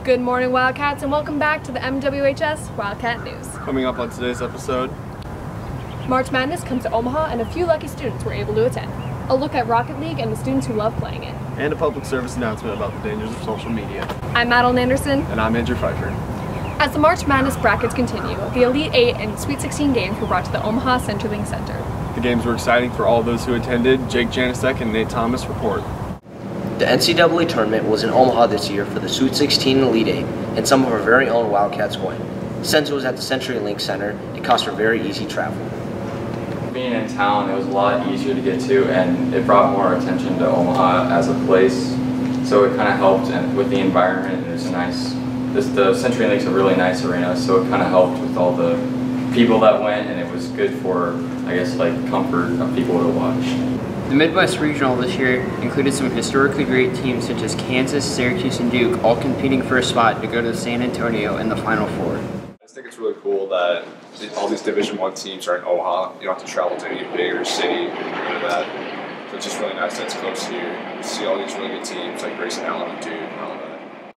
Good morning, Wildcats, and welcome back to the MWHS Wildcat News. Coming up on today's episode, March Madness comes to Omaha, and a few lucky students were able to attend. A look at Rocket League and the students who love playing it. and a public service announcement about the dangers of social media. I'm Madeline Anderson. And I'm Andrew Pfeiffer. As the March Madness brackets continue, the Elite 8 and Sweet 16 games were brought to the Omaha CenturyLink Center. The games were exciting for all those who attended. Jake Janicek and Nate Thomas report. The NCAA tournament was in Omaha this year for the Sweet 16 and Elite 8, and some of our very own Wildcats won. Since it was at the CenturyLink Center, it cost for very easy travel. Being in town, it was a lot easier to get to, and it brought more attention to Omaha as a place. So it kind of helped, and with the environment, it's nice. The CenturyLink's a really nice arena, so it kind of helped with all the people that went, and it was good for, I guess, like comfort of people to watch. The Midwest Regional this year included some historically great teams such as Kansas, Syracuse, and Duke, all competing for a spot to go to San Antonio in the Final Four. I just think it's really cool that all these Division I teams are in Omaha. You don't have to travel to any bigger city or do that. So it's just really nice that it's close here. You see all these really good teams like Grayson Allen and Duke and all that.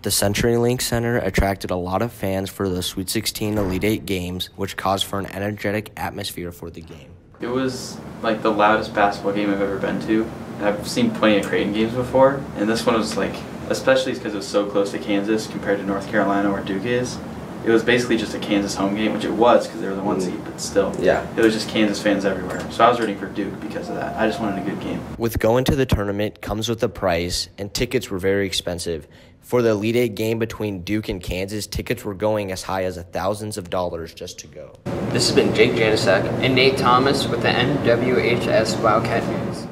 The CenturyLink Center attracted a lot of fans for the Sweet 16 Elite 8 games, which caused for an energetic atmosphere for the game. It was like the loudest basketball game I've ever been to. I've seen plenty of Creighton games before, and this one was like, especially because it was so close to Kansas compared to North Carolina where Duke is. It was basically just a Kansas home game, which it was because they were the one seed, but still. Yeah. It was just Kansas fans everywhere. So I was rooting for Duke because of that. I just wanted a good game. With going to the tournament comes with a price, and tickets were very expensive. For the Elite 8 game between Duke and Kansas, tickets were going as high as thousands of dollars just to go. This has been Jake Janicek and Nate Thomas with the MWHS Wildcat News.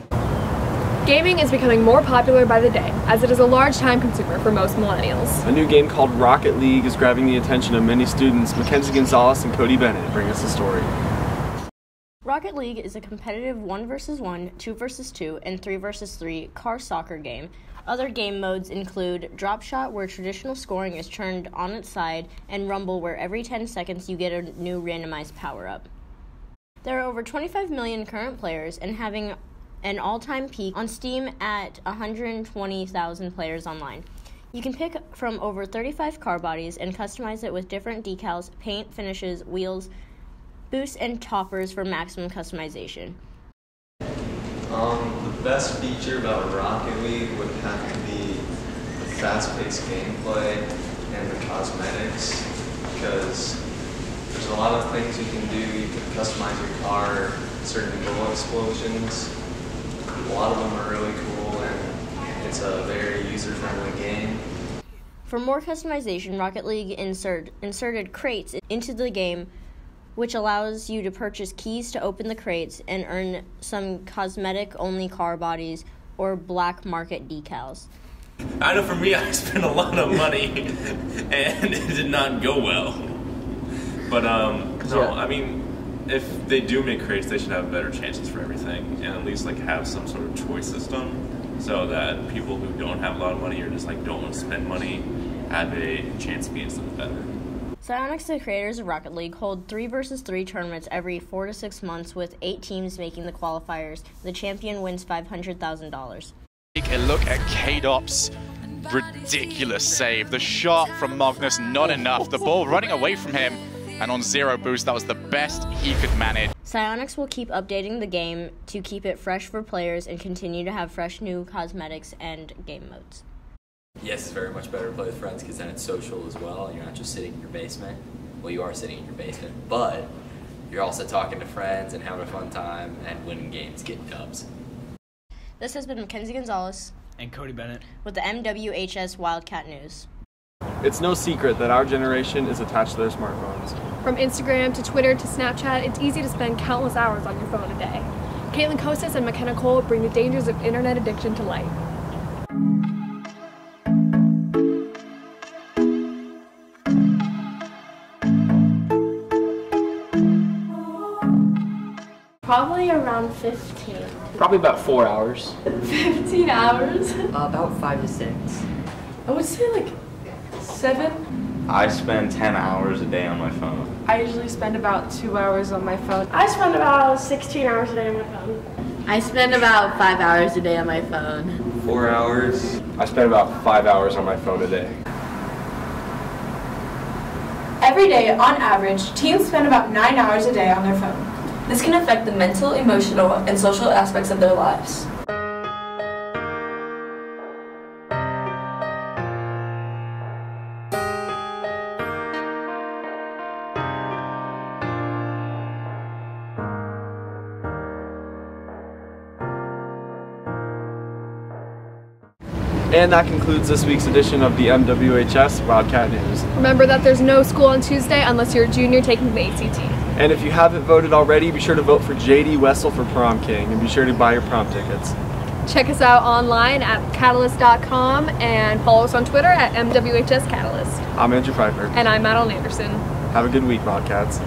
Gaming is becoming more popular by the day, as it is a large time consumer for most millennials. A new game called Rocket League is grabbing the attention of many students. Mackenzie Gonzalez and Cody Bennett bring us the story. Rocket League is a competitive 1 vs 1, 2 vs 2, and 3 vs 3 car soccer game. Other game modes include Drop Shot, where traditional scoring is turned on its side, and Rumble, where every 10 seconds you get a new randomized power-up. There are over 25 million current players, and having an all-time peak on Steam at 120,000 players online. You can pick from over 35 car bodies and customize it with different decals, paint, finishes, wheels, boosts, and toppers for maximum customization. The best feature about Rocket League would have to be the fast-paced gameplay and the cosmetics, because there's a lot of things you can do. You can customize your car, certain bullet explosions. A lot of them are really cool, and it's a very user-friendly game. For more customization, Rocket League inserted crates into the game, which allows you to purchase keys to open the crates and earn some cosmetic-only car bodies or black market decals. I know for me, I spent a lot of money, and it did not go well. But, no, I mean, if they do make crates, they should have better chances for everything, and at least, like, have some sort of choice system so that people who don't have a lot of money or just, like, don't want to spend money have a chance of being something better. Psyonix, the creators of Rocket League, hold 3 vs 3 tournaments every 4 to 6 months, with 8 teams making the qualifiers. The champion wins $500,000. Take a look at K-Dop's ridiculous save. The shot from Magnus, not enough. The ball running away from him, and on 0 boost, that was the best he could manage. Psyonix will keep updating the game to keep it fresh for players and continue to have fresh new cosmetics and game modes. Yes, it's very much better to play with friends because then it's social as well. You're not just sitting in your basement. Well, you are sitting in your basement, but you're also talking to friends and having a fun time and winning games, getting dubs. This has been Mackenzie Gonzalez And Cody Bennett with the MWHS Wildcat News. It's no secret that our generation is attached to their smartphones. From Instagram to Twitter to Snapchat, it's easy to spend countless hours on your phone a day. Caitlin Kostas and McKenna Cole bring the dangers of internet addiction to light. Probably around 15. Probably about 4 hours. 15 hours? About 5 to 6. I would say like 7. I spend 10 hours a day on my phone. I usually spend about 2 hours on my phone. I spend about 16 hours a day on my phone. I spend about 5 hours a day on my phone. 4 hours. I spend about 5 hours on my phone a day. Every day, on average, teens spend about 9 hours a day on their phone. This can affect the mental, emotional, and social aspects of their lives. And that concludes this week's edition of the MWHS Wildcat News. Remember that there's no school on Tuesday unless you're a junior taking the ACT. And if you haven't voted already, be sure to vote for JD Wessel for Prom King, and be sure to buy your prom tickets. Check us out online at catalyst.com and follow us on Twitter at MWHS Catalyst. I'm Andrew Pfeiffer. And I'm Madeline Anderson. Have a good week, Wildcats.